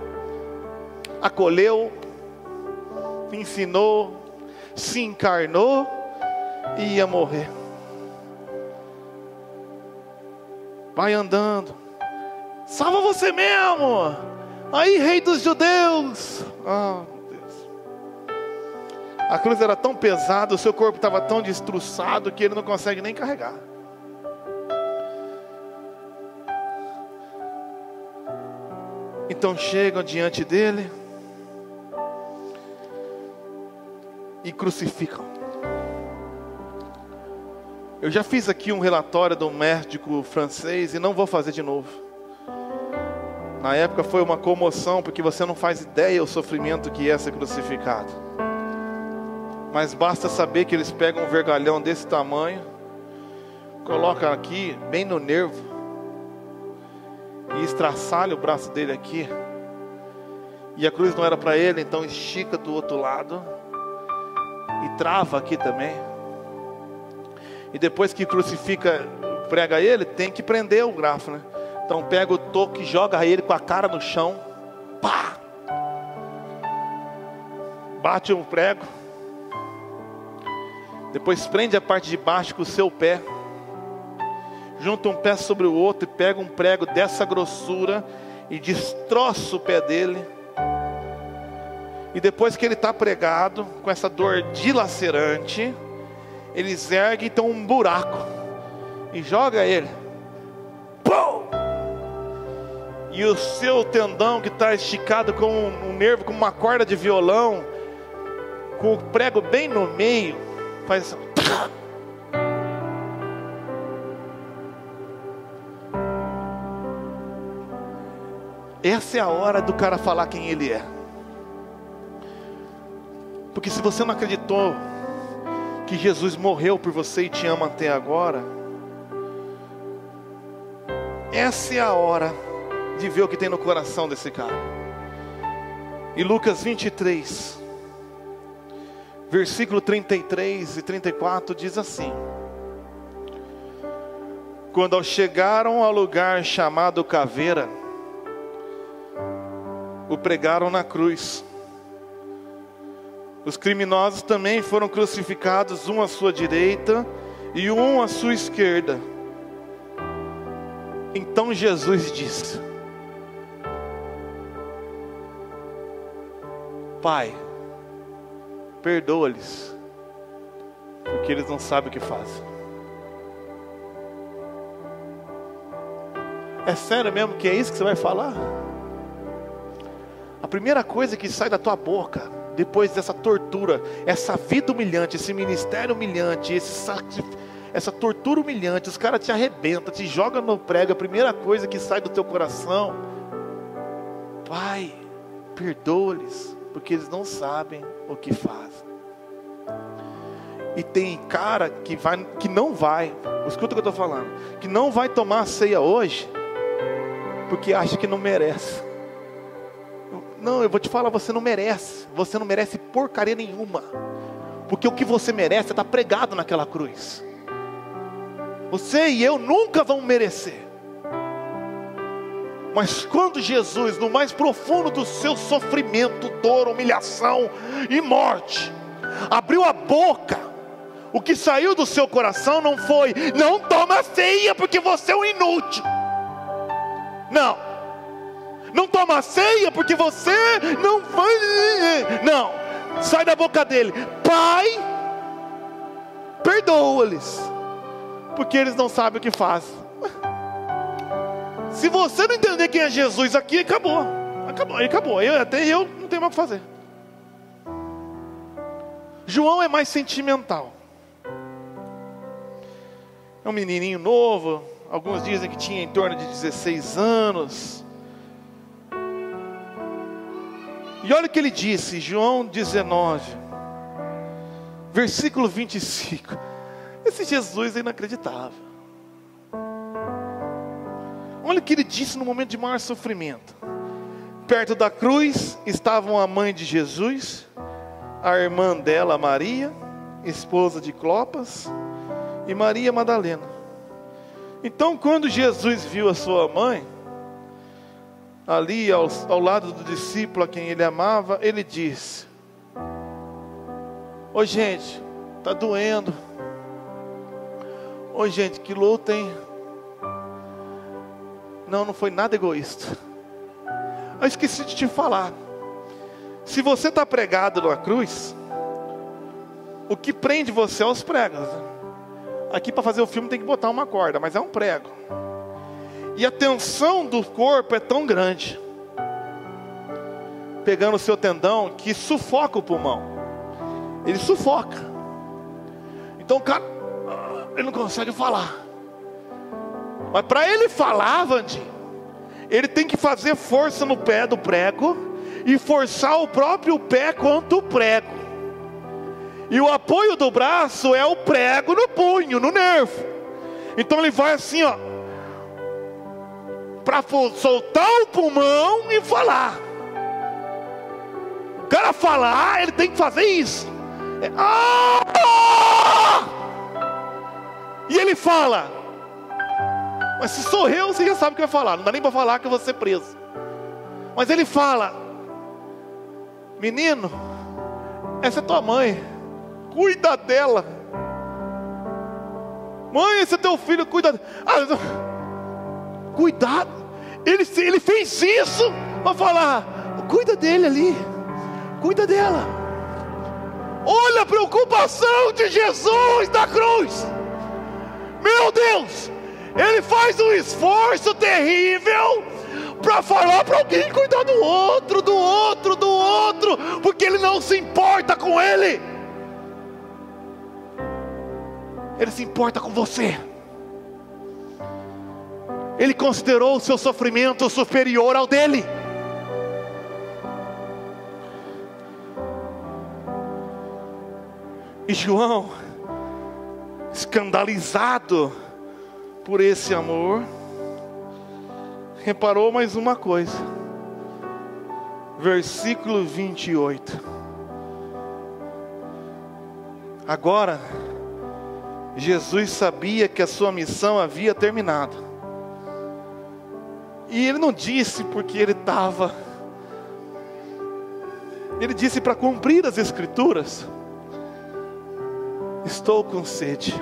acolheu, ensinou, se encarnou e ia morrer. Vai andando: salva você mesmo, aí rei dos judeus. Meu Deus. A cruz era tão pesada, o seu corpo estava tão destroçado que ele não consegue nem carregar. Então chegam diante dele e crucificam. Eu já fiz aqui um relatório de um médico francês e não vou fazer de novo. Na época foi uma comoção, porque você não faz ideia o sofrimento que é ser crucificado. Mas basta saber que eles pegam um vergalhão desse tamanho, colocam aqui, bem no nervo, e estraçalham o braço dele aqui. E a cruz não era para ele, então estica do outro lado e trava aqui também. E depois que crucifica, prega ele, tem que prender o grafo, né? Então pega o toco e joga ele com a cara no chão. Pá! Bate um prego. Depois prende a parte de baixo com o seu pé. Junta um pé sobre o outro e pega um prego dessa grossura e destroça o pé dele. E depois que ele está pregado, com essa dor dilacerante, eles erguem então um buraco e joga ele. Pum! E o seu tendão, que está esticado como um nervo, como uma corda de violão, com o prego bem no meio, faz assim. Essa é a hora do cara falar quem ele é. Porque se você não acreditou que Jesus morreu por você e te ama até agora, essa é a hora de ver o que tem no coração desse cara. E Lucas 23, versículo 33 e 34 diz assim: quando chegaram ao lugar chamado Caveira, o pregaram na cruz. Os criminosos também foram crucificados, um à sua direita e um à sua esquerda. Então Jesus disse: Pai, perdoa-lhes, porque eles não sabem o que fazem. É sério mesmo que é isso que você vai falar? A primeira coisa que sai da tua boca, depois dessa tortura, essa vida humilhante, esse ministério humilhante, essa tortura humilhante, os caras te arrebentam, te jogam no prego, a primeira coisa que sai do teu coração: Pai, perdoa-lhes, porque eles não sabem o que fazem. E tem cara que não vai, escuta o que eu estou falando, que não vai tomar a ceia hoje, porque acha que não merece. Não, eu vou te falar, você não merece porcaria nenhuma, porque o que você merece está pregado naquela cruz. Você e eu nunca vamos merecer. Mas quando Jesus, no mais profundo do seu sofrimento, dor, humilhação e morte, abriu a boca, o que saiu do seu coração não foi: não toma ceia porque você é um inútil. Não toma ceia porque você não vai. Não, sai da boca dele: Pai, perdoa-lhes, porque eles não sabem o que fazem. Se você não entender quem é Jesus aqui, acabou. Até eu não tenho mais o que fazer. João é mais sentimental. É um menininho novo. Alguns dizem que tinha em torno de 16 anos. E olha o que ele disse, João 19, versículo 25. Esse Jesus é inacreditável. Olha o que ele disse no momento de maior sofrimento. Perto da cruz estavam a mãe de Jesus, a irmã dela, Maria, esposa de Clopas, e Maria Madalena. Então, quando Jesus viu a sua mãe ali ao lado do discípulo a quem ele amava, ele disse: Ô gente, está doendo. Ô gente, que luta, hein? Não foi nada egoísta. Eu esqueci de te falar. Se você está pregado na cruz, o que prende você é os pregos. Aqui para fazer o filme tem que botar uma corda, mas é um prego. E a tensão do corpo é tão grande, pegando o seu tendão, que sufoca o pulmão. Ele sufoca. Então o cara, ele não consegue falar. Mas para ele falar, Vandi, ele tem que fazer força no pé do prego e forçar o próprio pé contra o prego. E o apoio do braço é o prego no punho, no nervo. Então ele vai assim, ó, para soltar o pulmão e falar. O cara falar, ele tem que fazer isso. E ele fala. Mas se sou eu, você já sabe o que vai falar. Não dá nem para falar que eu vou ser preso. Mas ele fala: menino, essa é tua mãe, cuida dela. Mãe, esse é teu filho, cuida dela. Cuidado. Ele fez isso para falar: cuida dele ali, cuida dela. Olha a preocupação de Jesus na cruz. Meu Deus, ele faz um esforço terrível para falar para alguém cuidar do outro, porque ele não se importa com ele. Ele se importa com você. Ele considerou o seu sofrimento superior ao dele. E João, escandalizado por esse amor, reparou mais uma coisa. Versículo 28. Agora, Jesus sabia que a sua missão havia terminado. E ele não disse porque ele estava. Ele disse para cumprir as Escrituras. Estou com sede.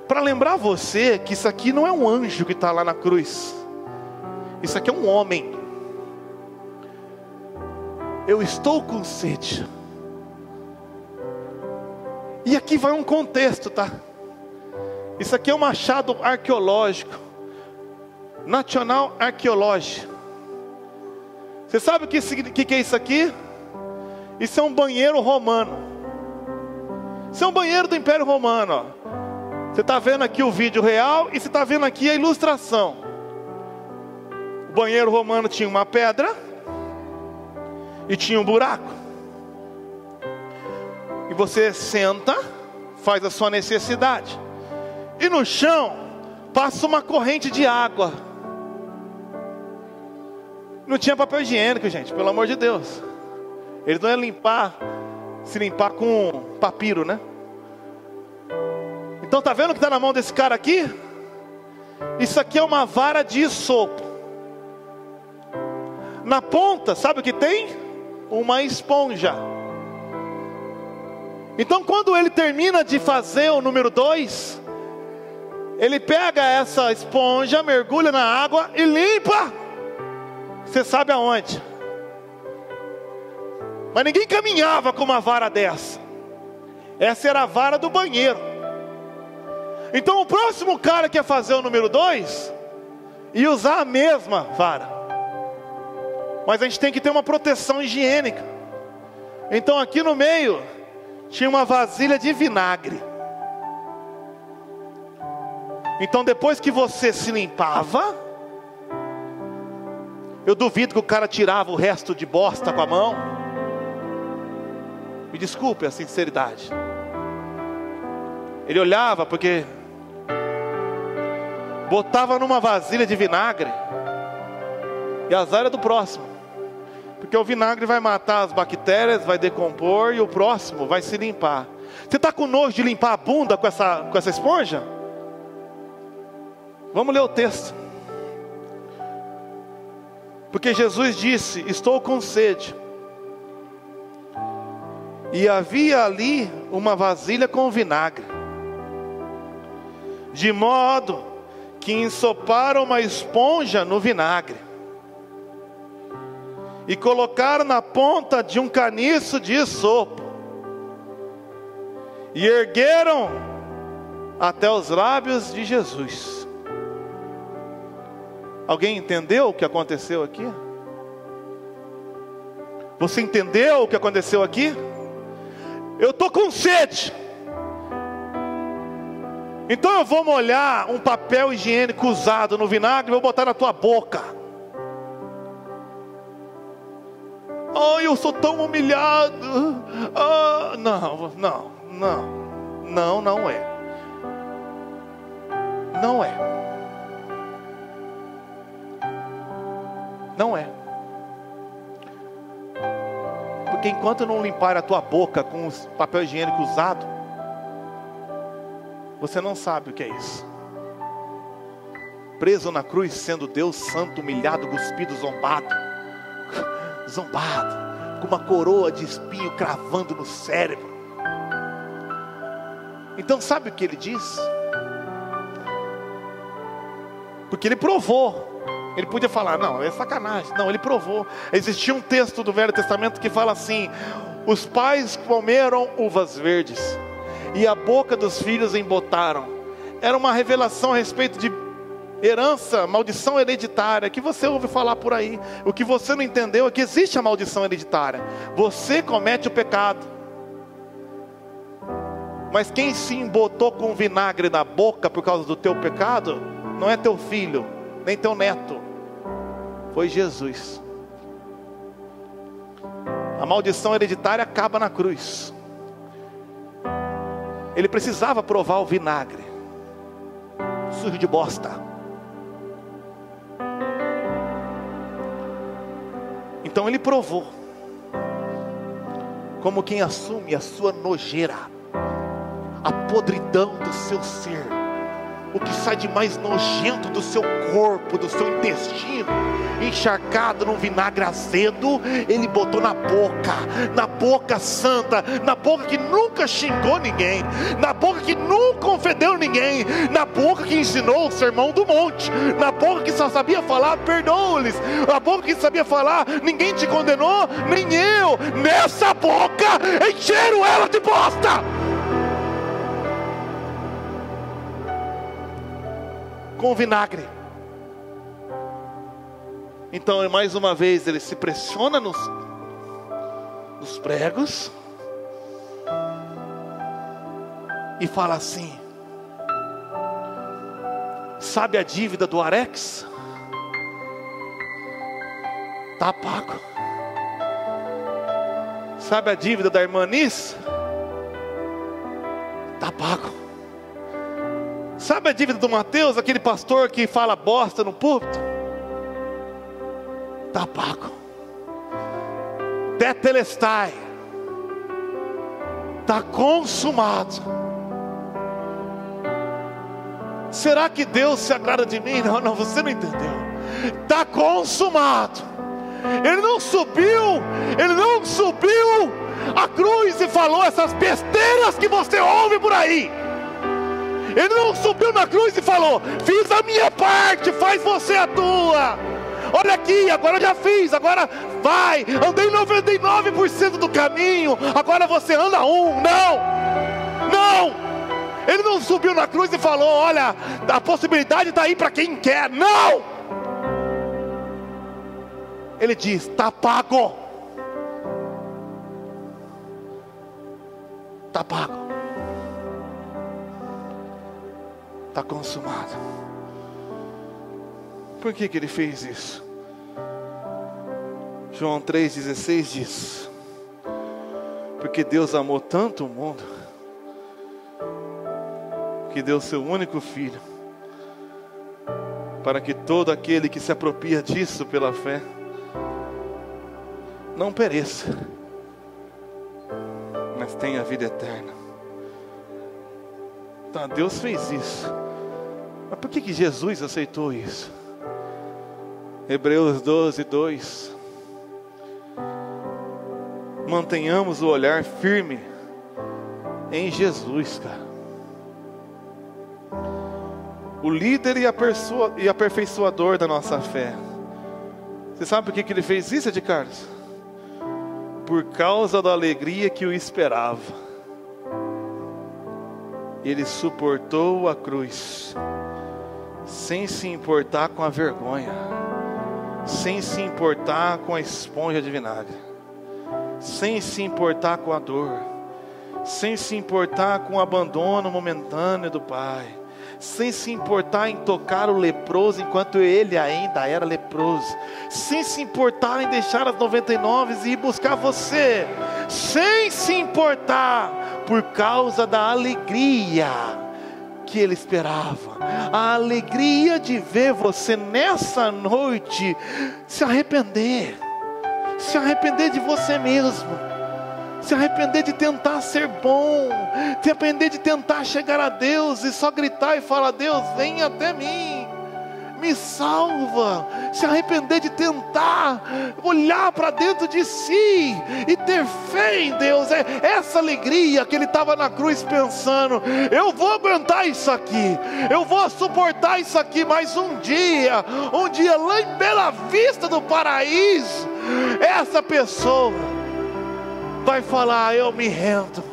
Para lembrar você que isso aqui não é um anjo que está lá na cruz. Isso aqui é um homem. Eu estou com sede. E aqui vai um contexto, tá? Isso aqui é um achado arqueológico. National Archaeology. Você sabe o que é isso aqui? Isso é um banheiro romano. Isso é um banheiro do Império Romano, ó. Você está vendo aqui o vídeo real e você está vendo aqui a ilustração. O banheiro romano tinha uma pedra e tinha um buraco. E você senta, faz a sua necessidade. E no chão passa uma corrente de água. Não tinha papel higiênico, gente, pelo amor de Deus. Eles não iam se limpar com papiro, né? Então tá vendo o que está na mão desse cara aqui? Isso aqui é uma vara de isopo. Na ponta, sabe o que tem? Uma esponja. Então quando ele termina de fazer o número 2, ele pega essa esponja, mergulha na água e limpa. Você sabe aonde? Mas ninguém caminhava com uma vara dessa. Essa era a vara do banheiro. Então o próximo cara que ia fazer o número 2 ia usar a mesma vara. Mas a gente tem que ter uma proteção higiênica. Então aqui no meio tinha uma vasilha de vinagre. Então depois que você se limpava, eu duvido que o cara tirava o resto de bosta com a mão. Me desculpe a sinceridade. Ele olhava porque botava numa vasilha de vinagre e azar era do próximo. Porque o vinagre vai matar as bactérias, vai decompor e o próximo vai se limpar. Você está com nojo de limpar a bunda com essa esponja? Vamos ler o texto. Porque Jesus disse: estou com sede. E havia ali uma vasilha com vinagre, de modo que ensoparam uma esponja no vinagre e colocaram na ponta de um caniço de isopo e ergueram até os lábios de Jesus. Alguém entendeu o que aconteceu aqui? Você entendeu o que aconteceu aqui? Eu estou com sede. Então eu vou molhar um papel higiênico usado no vinagre e vou botar na tua boca. Ai, eu sou tão humilhado. Não é. Não é. Não é. Porque enquanto não limpar a tua boca com o papel higiênico usado, você não sabe o que é isso. Preso na cruz, sendo Deus santo, humilhado, cuspido, zombado, com uma coroa de espinho cravando no cérebro. Então sabe o que ele diz? Porque ele provou. Ele podia falar, não, é sacanagem. Não, ele provou. Existia um texto do Velho Testamento que fala assim: os pais comeram uvas verdes e a boca dos filhos embotaram. Era uma revelação a respeito de herança, maldição hereditária, que você ouve falar por aí. O que você não entendeu é que existe a maldição hereditária. Você comete o pecado, mas quem se embotou com vinagre na boca por causa do teu pecado não é teu filho, nem teu neto. Foi Jesus. A maldição hereditária acaba na cruz. Ele precisava provar o vinagre sujo de bosta. Então ele provou, como quem assume a sua nojeira, a podridão do seu ser, o que sai de mais nojento do seu corpo, do seu intestino, encharcado num vinagre azedo, ele botou na boca santa, na boca que nunca xingou ninguém, na boca que nunca ofendeu ninguém, na boca que ensinou o sermão do monte, na boca que só sabia falar, perdoa-lhes, na boca que sabia falar, ninguém te condenou, nem eu. Nessa boca encheram ela de bosta, com vinagre. Então, mais uma vez, ele se pressiona nos pregos e fala assim: sabe a dívida do Arex? Está pago. Sabe a dívida da irmã Nis? Está pago. Sabe a dívida do Mateus, aquele pastor que fala bosta no púlpito? Está pago. Tetelestai, está consumado. Será que Deus se agrada de mim? Não, você não entendeu. Está consumado. Ele não subiu a cruz e falou essas besteiras que você ouve por aí. Ele não subiu na cruz e falou: fiz a minha parte, faz você a tua. Olha aqui, agora eu já fiz, agora vai. Andei 99% do caminho, agora você anda 1. Não. Ele não subiu na cruz e falou: olha, a possibilidade está aí para quem quer. Não. Ele diz: está pago. Está pago. Está consumado. Por que ele fez isso? João 3,16 diz: porque Deus amou tanto o mundo, que deu seu único filho, para que todo aquele que se apropria disso pela fé não pereça, mas tenha vida eterna. Então Deus fez isso. Mas por que Jesus aceitou isso? Hebreus 12:2. Mantenhamos o olhar firme em Jesus, cara. O líder e aperfeiçoador da nossa fé. Você sabe por que ele fez isso, Ed Carlos? Por causa da alegria que o esperava. Ele suportou a cruz, sem se importar com a vergonha, sem se importar com a esponja de vinagre, sem se importar com a dor, sem se importar com o abandono momentâneo do Pai, sem se importar em tocar o leproso enquanto ele ainda era leproso, sem se importar em deixar as 99 e ir buscar você, sem se importar, por causa da alegria que ele esperava, a alegria de ver você nessa noite se arrepender de você mesmo, se arrepender de tentar ser bom, se arrepender de tentar chegar a Deus e só gritar e falar: Deus, vem até mim, me salva. Se arrepender de tentar olhar para dentro de si e ter fé em Deus. É essa alegria que ele estava na cruz pensando: eu vou aguentar isso aqui, eu vou suportar isso aqui, mas um dia lá em Bela Vista do Paraíso, essa pessoa vai falar: eu me rendo.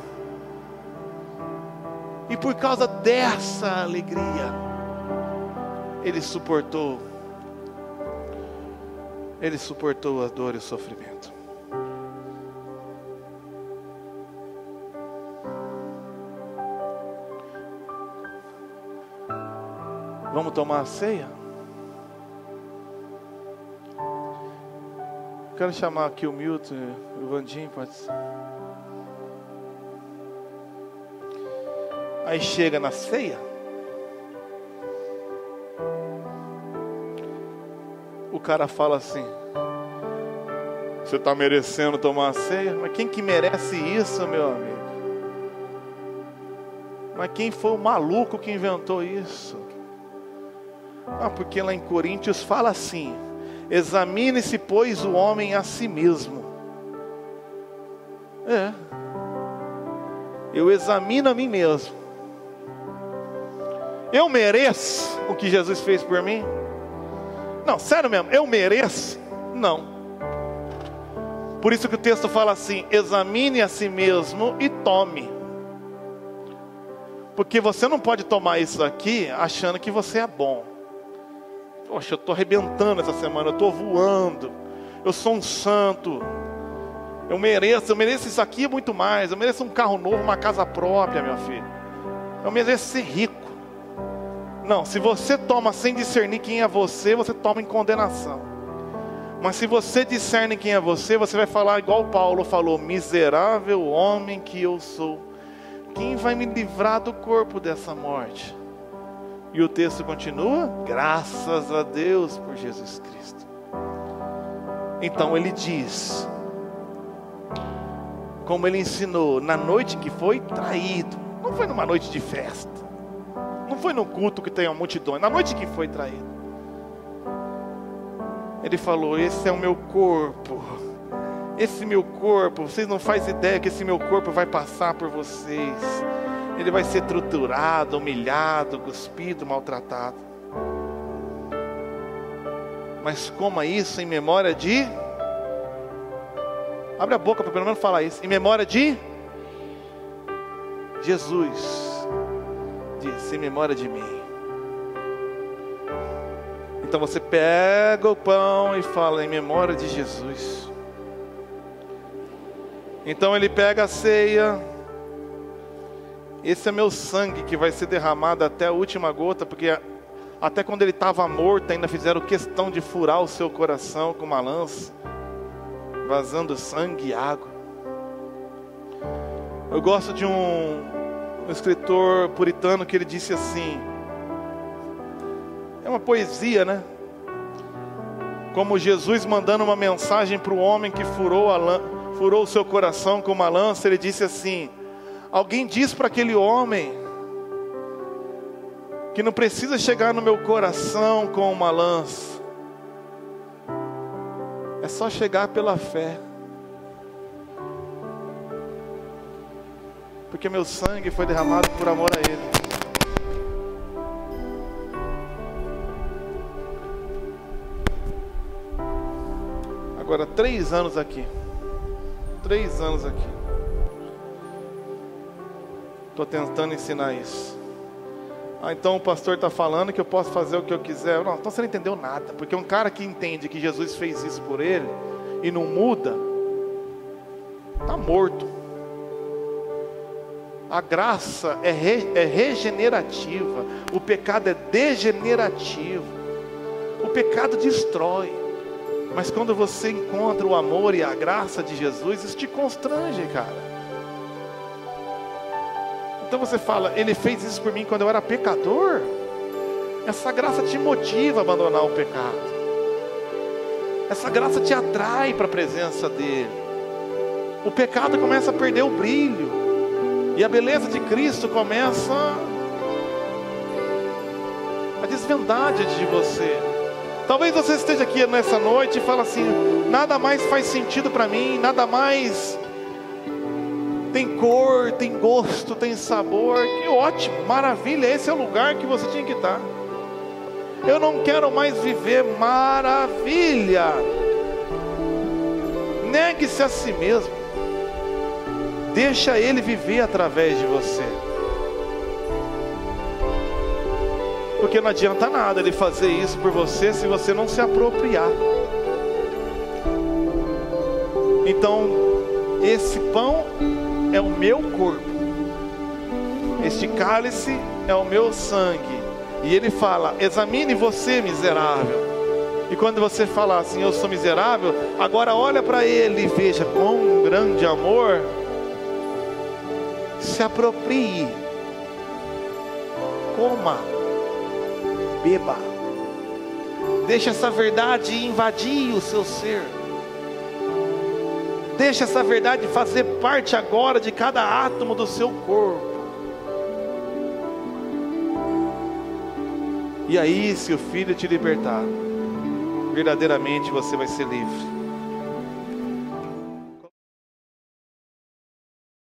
E por causa dessa alegria, ele suportou a dor e o sofrimento. Vamos tomar a ceia? Quero chamar aqui o Milton e o Vandinho. Aí chega na ceia, o cara fala assim: Você está merecendo tomar a ceia? Mas quem que merece isso, meu amigo? Mas quem foi o maluco que inventou isso? Porque lá em Coríntios fala assim: examine-se, pois, o homem a si mesmo. Eu examino a mim mesmo. Eu mereço o que Jesus fez por mim? Não, sério mesmo, eu mereço? Não. Por isso que o texto fala assim: examine a si mesmo e tome. Porque você não pode tomar isso aqui achando que você é bom. Poxa, eu estou arrebentando essa semana, eu estou voando, eu sou um santo, eu mereço isso aqui e muito mais. Eu mereço um carro novo, uma casa própria, meu filho. Eu mereço ser rico. Não, se você toma sem discernir quem é você, você toma em condenação. Mas se você discerne quem é você, você vai falar igual Paulo falou: miserável homem que eu sou, quem vai me livrar do corpo dessa morte? E o texto continua: graças a Deus por Jesus Cristo. Então ele diz, como ele ensinou, na noite que foi traído. Não foi numa noite de festa, não foi no culto que tem uma multidão, na noite que foi traído. Ele falou: esse é o meu corpo. Esse meu corpo, vocês não fazem ideia que esse meu corpo vai passar por vocês. Ele vai ser triturado, humilhado, cuspido, maltratado. Mas coma isso em memória de... Abre a boca para pelo menos falar isso. Em memória de Jesus. Disse: em memória de mim. Então você pega o pão e fala: em memória de Jesus. Então ele pega a ceia. Esse é meu sangue que vai ser derramado até a última gota, porque até quando ele estava morto ainda fizeram questão de furar o seu coração com uma lança, vazando sangue e água. Eu gosto de um escritor puritano que ele disse assim, é uma poesia, né? Como Jesus mandando uma mensagem para o homem que furou o seu coração com uma lança, ele disse assim: alguém diz para aquele homem que não precisa chegar no meu coração com uma lança, é só chegar pela fé, porque meu sangue foi derramado por amor a Ele. Agora 3 anos aqui. 3 anos aqui. Estou tentando ensinar isso. Então o pastor está falando que eu posso fazer o que eu quiser. Não, então você não entendeu nada. Porque um cara que entende que Jesus fez isso por ele e não muda, está morto. A graça é regenerativa. O pecado é degenerativo. O pecado destrói. Mas quando você encontra o amor e a graça de Jesus, isso te constrange, cara. Então você fala: ele fez isso por mim quando eu era pecador. Essa graça te motiva a abandonar o pecado. Essa graça te atrai para a presença dele. O pecado começa a perder o brilho, e a beleza de Cristo começa a desvendar diante de você. Talvez você esteja aqui nessa noite e fala assim: nada mais faz sentido para mim, nada mais tem cor, tem gosto, tem sabor. Que ótimo, maravilha, esse é o lugar que você tinha que estar. Eu não quero mais viver, maravilha. Negue-se a si mesmo. Deixa Ele viver através de você. Porque não adianta nada Ele fazer isso por você se você não se apropriar. Então, esse pão é o meu corpo, este cálice é o meu sangue. E Ele fala: examine você, miserável. E quando você falar assim: eu sou miserável, agora olha para Ele e veja quão grande amor. Se aproprie, coma, beba, deixa essa verdade invadir o seu ser. Deixa essa verdade fazer parte agora de cada átomo do seu corpo. E aí, se o Filho te libertar, verdadeiramente você vai ser livre.